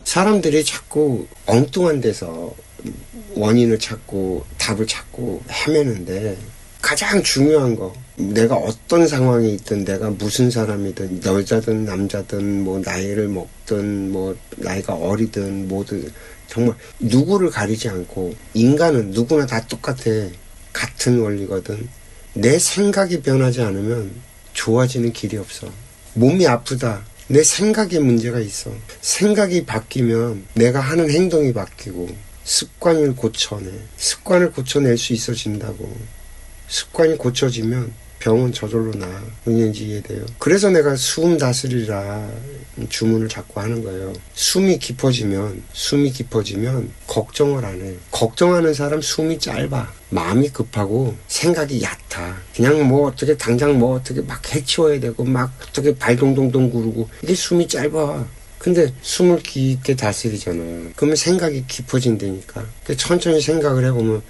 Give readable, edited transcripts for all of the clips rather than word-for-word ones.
사람들이 자꾸 엉뚱한 데서 원인을 찾고 답을 찾고 헤매는데, 가장 중요한 거, 내가 어떤 상황에 있든, 내가 무슨 사람이든, 여자든 남자든, 뭐 나이를 먹든, 뭐 나이가 어리든 뭐든, 정말 누구를 가리지 않고 인간은 누구나 다 똑같아. 같은 원리거든. 내 생각이 변하지 않으면 좋아지는 길이 없어. 몸이 아프다, 내 생각에 문제가 있어. 생각이 바뀌면 내가 하는 행동이 바뀌고, 습관을 고쳐내. 습관을 고쳐낼 수 있어진다고. 습관이 고쳐지면 병은 저절로 나아. 왜냐인지 이해돼요? 그래서 내가 숨 다스리라 주문을 자꾸 하는 거예요. 숨이 깊어지면 걱정을 안 해. 걱정하는 사람 숨이 짧아. 마음이 급하고 생각이 얕아. 그냥 뭐 어떻게 당장 뭐 어떻게 막 해치워야 되고 막 어떻게 발동동동 구르고, 이게 숨이 짧아. 근데 숨을 깊게 다스리잖아. 그러면 생각이 깊어진다니까. 천천히 생각을 해보면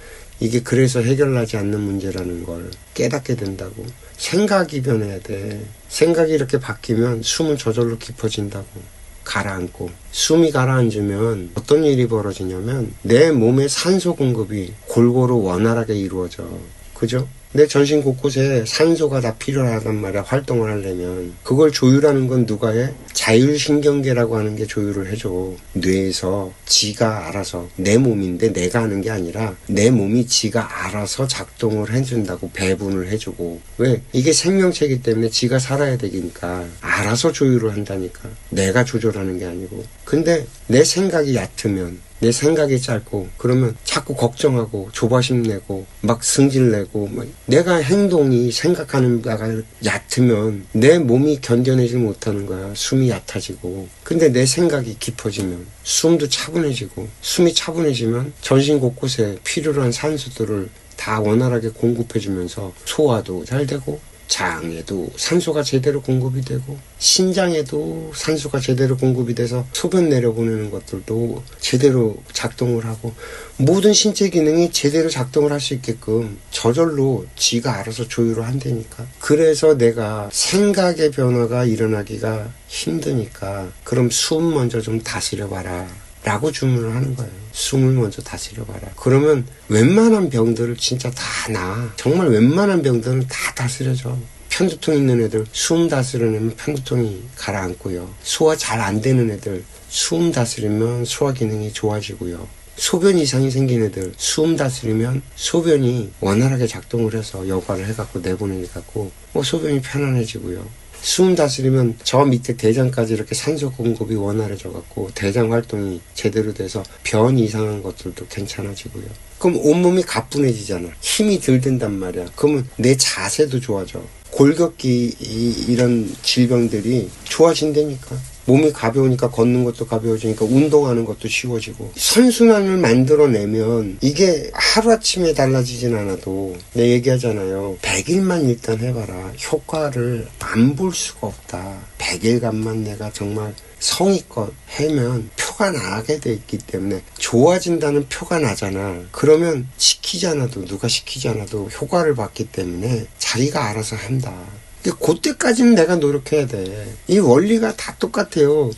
이게 그래서 해결나지 않는 문제라는 걸 깨닫게 된다고. 생각이 변해야 돼. 생각이 이렇게 바뀌면 숨은 저절로 깊어진다고. 가라앉고. 숨이 가라앉으면 어떤 일이 벌어지냐면 내 몸의 산소 공급이 골고루 원활하게 이루어져. 그죠? 내 전신 곳곳에 산소가 다 필요하단 말이야. 활동을 하려면. 그걸 조율하는 건 누가 해? 자율신경계라고 하는 게 조율을 해줘. 뇌에서 지가 알아서, 내 몸인데 내가 하는 게 아니라 내 몸이 지가 알아서 작동을 해준다고. 배분을 해주고. 왜? 이게 생명체이기 때문에 지가 살아야 되니까 알아서 조율을 한다니까. 내가 조절하는 게 아니고. 근데 내 생각이 얕으면, 내 생각이 짧고, 그러면 자꾸 걱정하고 조바심 내고 막 승질 내고, 막 내가 행동이 생각하는 바가 얕으면 내 몸이 견뎌내지 못하는 거야. 숨이 얕아지고. 근데 내 생각이 깊어지면 숨도 차분해지고, 숨이 차분해지면 전신 곳곳에 필요로 한 산소들을 다 원활하게 공급해주면서 소화도 잘 되고, 장에도 산소가 제대로 공급이 되고, 신장에도 산소가 제대로 공급이 돼서 소변 내려보내는 것들도 제대로 작동을 하고, 모든 신체 기능이 제대로 작동을 할 수 있게끔 저절로 지가 알아서 조율을 한다니까. 그래서 내가 생각의 변화가 일어나기가 힘드니까, 그럼 숨 먼저 좀 다스려봐라 라고 주문을 하는 거예요. 숨을 먼저 다스려봐라. 그러면 웬만한 병들을 진짜 다 나아. 정말 웬만한 병들은 다 다스려져. 편두통 있는 애들 숨 다스리면 편두통이 가라앉고요. 소화 잘 안 되는 애들 숨 다스리면 소화 기능이 좋아지고요. 소변 이상이 생긴 애들 숨 다스리면 소변이 원활하게 작동을 해서 여과를 해갖고 내보내게 갖고 소변이 편안해지고요. 숨 다스리면 저 밑에 대장까지 이렇게 산소 공급이 원활해져 갖고 대장 활동이 제대로 돼서 변 이상한 것들도 괜찮아지고요. 그럼 온몸이 가뿐해지잖아. 힘이 덜 든단 말이야. 그러면 내 자세도 좋아져. 골격기 이런 질병들이 좋아진다니까. 몸이 가벼우니까 걷는 것도 가벼워지니까 운동하는 것도 쉬워지고. 선순환을 만들어내면 이게 하루아침에 달라지진 않아도, 내 얘기하잖아요. 100일만 일단 해봐라. 효과를 안 볼 수가 없다. 100일간만 내가 정말 성의껏 하면 표가 나게 돼 있기 때문에, 좋아진다는 표가 나잖아. 그러면 시키지 않아도, 누가 시키지 않아도 효과를 봤기 때문에 자기가 알아서 한다. 근데 그때까지는 내가 노력해야 돼. 이 원리가 다 똑같아요.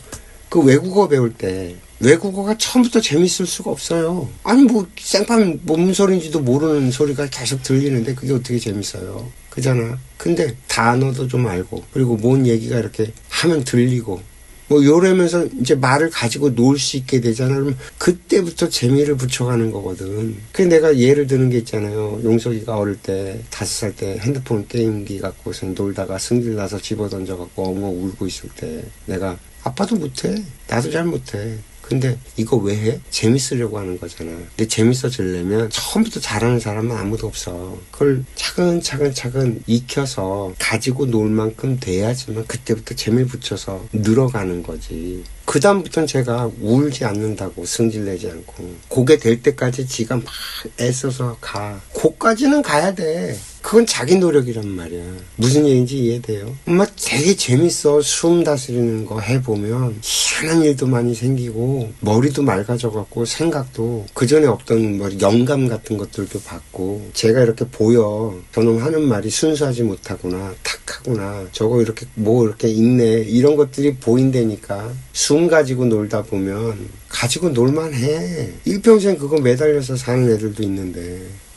그 외국어 배울 때 외국어가 처음부터 재밌을 수가 없어요. 아니 뭐 생판 뭔 소리인지도 모르는 소리가 계속 들리는데 그게 어떻게 재밌어요. 그잖아. 근데 단어도 좀 알고, 그리고 뭔 얘기가 이렇게 하면 들리고, 뭐 요러면서 이제 말을 가지고 놀 수 있게 되잖아. 그러면 그때부터 재미를 붙여가는 거거든. 그래서 내가 예를 드는 게 있잖아요. 용석이가 어릴 때 5살 때 핸드폰 게임기 갖고서 놀다가 승질나서 집어던져갖고 엉엉 울고 있을 때, 내가 아빠도 못해, 나도 잘 못해, 근데 이거 왜 해? 재밌으려고 하는 거잖아. 근데 재밌어지려면 처음부터 잘하는 사람은 아무도 없어. 그걸 차근차근 익혀서 가지고 놀 만큼 돼야지만 그때부터 재미 붙여서 늘어가는 거지. 그 다음부터는 제가 울지 않는다고, 승질내지 않고. 그게 될 때까지 지가 막 애써서 가. 그까지는 가야 돼. 그건 자기 노력이란 말이야. 무슨 얘기인지 이해돼요? 엄마 되게 재밌어. 숨 다스리는 거 해보면 희한한 일도 많이 생기고 머리도 맑아져갖고 생각도 그전에 없던 뭐 영감 같은 것들도 받고 제가 이렇게 보여. 저놈 하는 말이 순수하지 못하구나. 탁하구나. 저거 이렇게 뭐 이렇게 있네. 이런 것들이 보인다니까. 숨 가지고 놀다 보면 가지고 놀만해. 일평생 그거 매달려서 사는 애들도 있는데